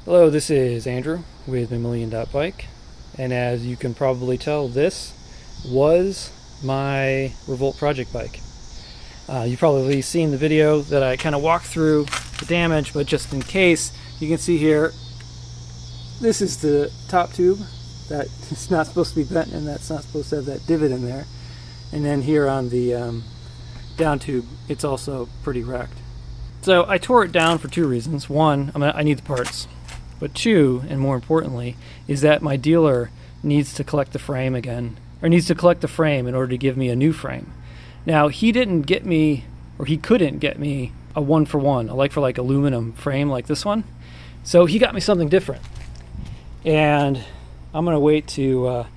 Hello, this is Andrew with Million.Bike, and as you can probably tell, this was my Revolt project bike. You've probably seen the video that I kind of walked through the damage, but just in case, you can see here, this is the top tube that is not supposed to be bent, and that's not supposed to have that divot in there. And then here on the down tube, it's also pretty wrecked. So I tore it down for two reasons. One, I need the parts. But two, and more importantly, is that my dealer needs to collect the frame again, or needs to collect the frame in order to give me a new frame. Now, he didn't get me, or he couldn't get me a one-for-one, a like-for-like aluminum frame like this one. So he got me something different. And I'm going to wait to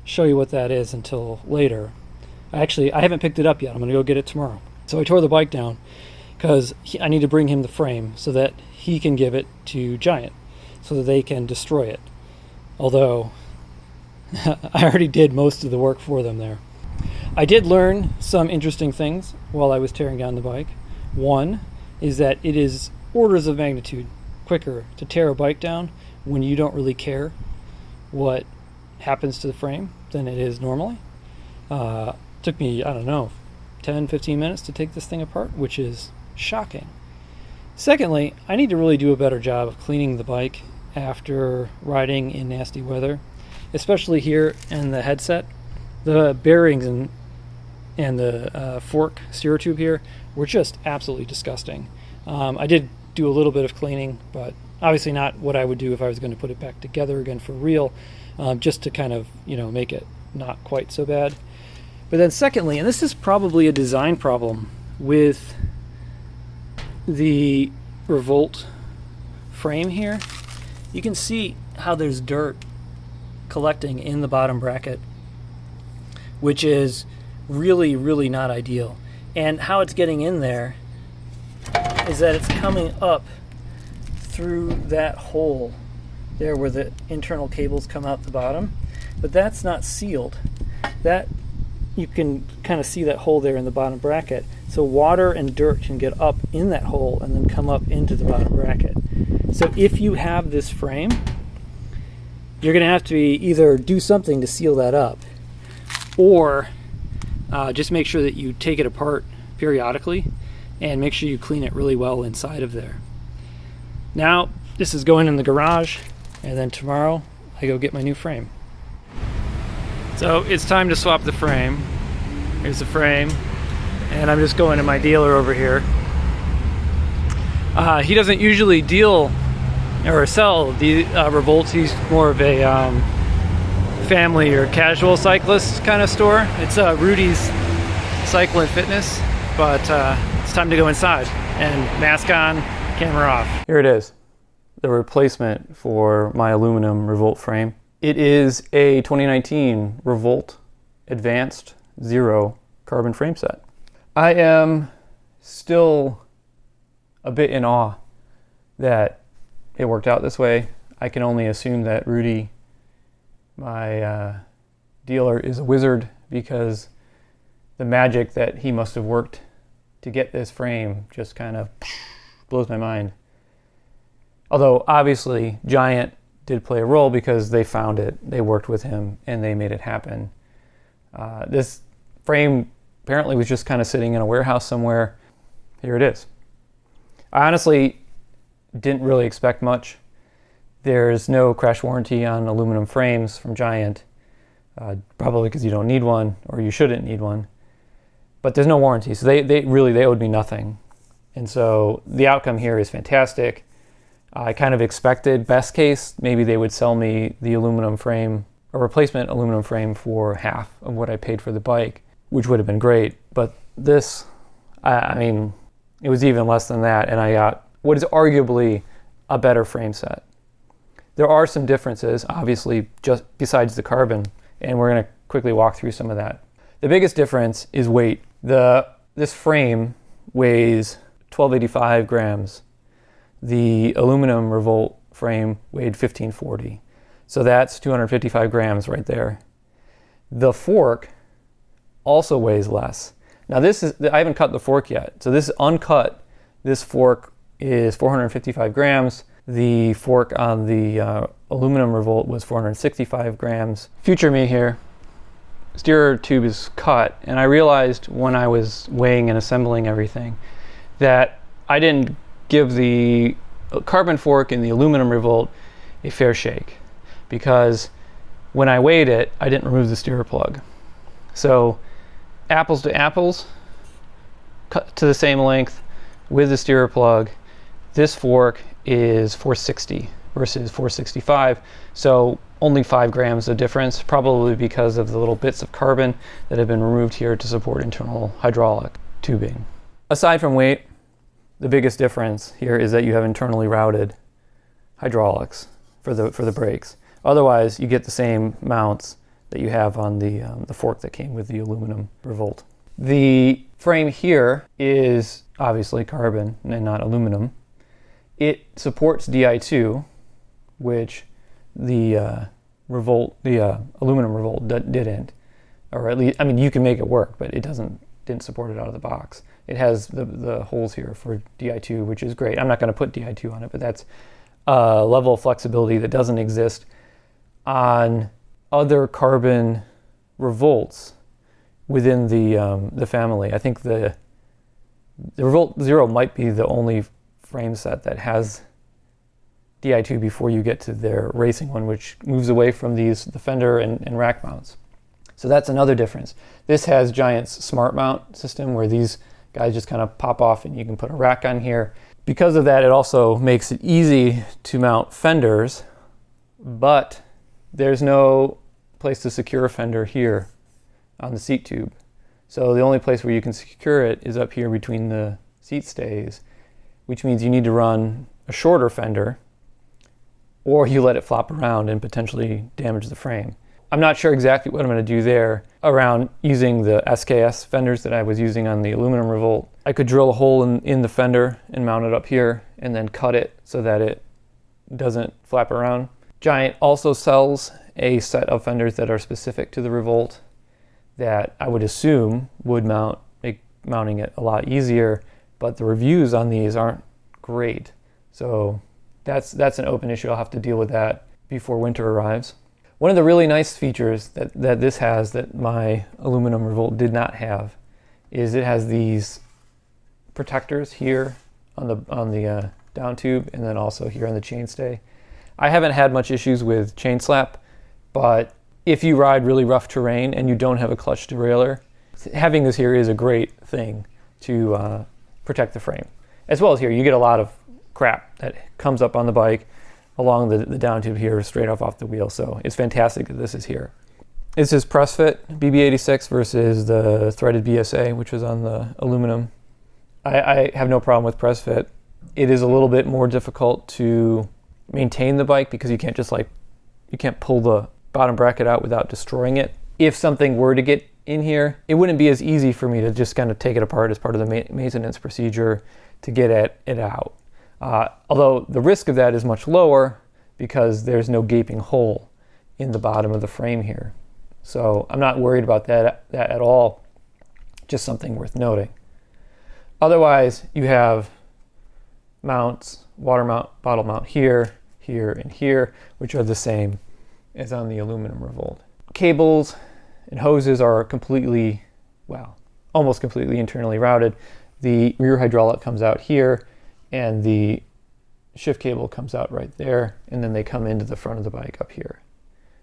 show you what that is until later. I haven't picked it up yet. I'm going to go get it tomorrow. So I tore the bike down because I need to bring him the frame so that he can give it to Giant, so that they can destroy it. Although, I already did most of the work for them there. I did learn some interesting things while I was tearing down the bike. One is that it is orders of magnitude quicker to tear a bike down when you don't really care what happens to the frame than it is normally. Took me, 10, 15 minutes to take this thing apart, which is shocking. Secondly, I need to really do a better job of cleaning the bike after riding in nasty weather, especially here in the headset. The bearings and the fork steer tube here were just absolutely disgusting. I did do a little bit of cleaning, but obviously not what I would do if I was going to put it back together again for real, just to kind of, make it not quite so bad. But then secondly, and this is probably a design problem with the Revolt frame here, you can see how there's dirt collecting in the bottom bracket, which is really, really not ideal. And how it's getting in there is that it's coming up through that hole there where the internal cables come out the bottom, but that's not sealed. That you can kind of see that hole there in the bottom bracket. So water and dirt can get up in that hole and then come up into the bottom bracket. So if you have this frame, you're going to have to either do something to seal that up, or just make sure that you take it apart periodically and make sure you clean it really well inside of there. Now, this is going in the garage, and then tomorrow I go get my new frame. So it's time to swap the frame. Here's the frame, and I'm just going to my dealer over here. He doesn't usually deal or sell the Revolts. He's more of a family or casual cyclist kind of store. It's Rudy's Cycle and Fitness, but it's time to go inside and mask on, camera off. Here it is, the replacement for my aluminum Revolt frame. It is a 2019 Revolt Advanced Zero carbon frame set. I am still a bit in awe that it worked out this way. I can only assume that Rudy, my dealer, is a wizard, because the magic that he must have worked to get this frame just kind of blows my mind. Although obviously Giant did play a role, because they found it, they worked with him, and they made it happen. This frame apparently was just kind of sitting in a warehouse somewhere. Here it is. I honestly didn't really expect much. There's no crash warranty on aluminum frames from Giant, probably because you don't need one, or you shouldn't need one. But there's no warranty, so they owed me nothing. And so the outcome here is fantastic. I kind of expected, best case, maybe they would sell me the aluminum frame, a replacement aluminum frame, for half of what I paid for the bike, which would have been great. But this, it was even less than that, and I got what is arguably a better frame set. There are some differences, obviously, just besides the carbon, and we're going to quickly walk through some of that. The biggest difference is weight. This frame weighs 1285 grams. The aluminum Revolt frame weighed 1540. So that's 255 grams right there. The fork also weighs less. Now I haven't cut the fork yet. So this is uncut. This fork is 455 grams. The fork on the aluminum Revolt was 465 grams. Future me here, steerer tube is cut, and I realized when I was weighing and assembling everything that I didn't give the carbon fork in the aluminum Revolt a fair shake, because when I weighed it, I didn't remove the steerer plug. So apples to apples, cut to the same length with the steerer plug, this fork is 460 versus 465, so only 5 grams of difference, probably because of the little bits of carbon that have been removed here to support internal hydraulic tubing. Aside from weight, the biggest difference here is that you have internally routed hydraulics for the brakes. Otherwise, you get the same mounts that you have on the fork that came with the aluminum Revolt. The frame here is obviously carbon and not aluminum. It supports Di2, which the aluminum Revolt didn't, or at least, I mean, you can make it work, but it didn't support it out of the box. It has the holes here for Di2, which is great. I'm not going to put Di2 on it, but that's a level of flexibility that doesn't exist on other carbon Revolts within the family. I think the Revolt Zero might be the only frame set that has Di2 before you get to their racing one, which moves away from the fender and rack mounts. So that's another difference. This has Giant's smart mount system where these guys just kind of pop off and you can put a rack on here. Because of that, it also makes it easy to mount fenders, but there's no place to secure a fender here on the seat tube. So the only place where you can secure it is up here between the seat stays, which means you need to run a shorter fender, or you let it flop around and potentially damage the frame. I'm not sure exactly what I'm going to do there around using the SKS fenders that I was using on the aluminum Revolt. I could drill a hole in the fender and mount it up here and then cut it so that it doesn't flap around. Giant also sells a set of fenders that are specific to the Revolt that I would assume would make mounting it a lot easier, but the reviews on these aren't great. So that's an open issue. I'll have to deal with that before winter arrives. One of the really nice features that this has that my aluminum Revolt did not have is it has these protectors here on the down tube, and then also here on the chainstay. I haven't had much issues with chain slap, but if you ride really rough terrain and you don't have a clutch derailleur, having this here is a great thing to protect the frame. As well as here, you get a lot of crap that comes up on the bike along the down tube here straight off the wheel. So it's fantastic that this is here. This is press fit BB86 versus the threaded BSA, which was on the aluminum. I have no problem with press fit. It is a little bit more difficult to maintain the bike because you can't pull the bottom bracket out without destroying it. If something were to get in here, it wouldn't be as easy for me to just kind of take it apart as part of the maintenance procedure to get it out. Although the risk of that is much lower because there's no gaping hole in the bottom of the frame here. So I'm not worried about that at all, just something worth noting. Otherwise, you have mounts, water mount, bottle mount here, here, and here, which are the same as on the aluminum Revolt. Cables and hoses are almost completely internally routed. The rear hydraulic comes out here, and the shift cable comes out right there, and then they come into the front of the bike up here.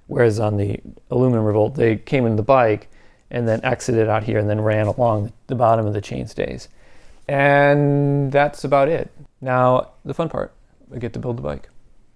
Whereas on the aluminum Revolt, they came into the bike and then exited out here and then ran along the bottom of the chainstays. And that's about it. Now, the fun part, I get to build the bike.